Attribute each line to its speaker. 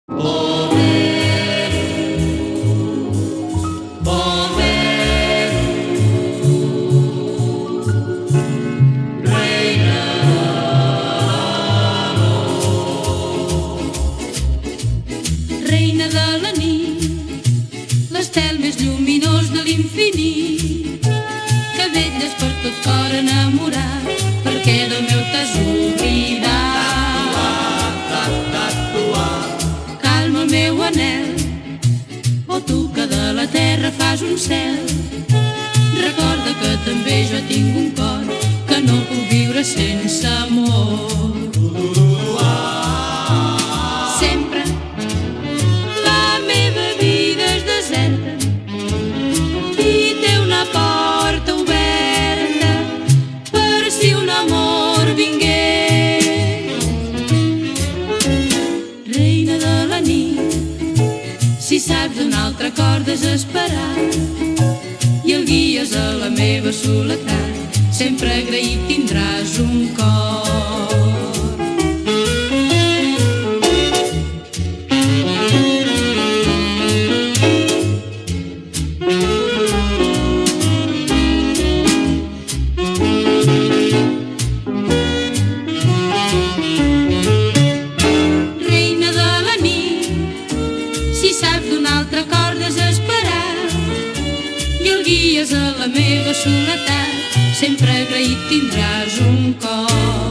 Speaker 1: Oh vent, reina
Speaker 2: reina de la nit, l'estel més lluminós de l'infinit, que vetlles per tot cor enamorat, perquè del meu t'has oblidat. Calma el meu anhel, o tu que de la terra fas un cel, recorda que també jo tinc un cor que no puc viure sense amor. Sempre la meva vida és deserta i té una porta oberta per si un amor vingués. Reina de la nit, si saps d'un altre cor desesperat i el guies a la meva soledat, sempre agraït tindràs un cor. Reina de la nit, si saps d'un altre cor desesperat i el guies a la meva soledat, sempre agraït tindràs un cor.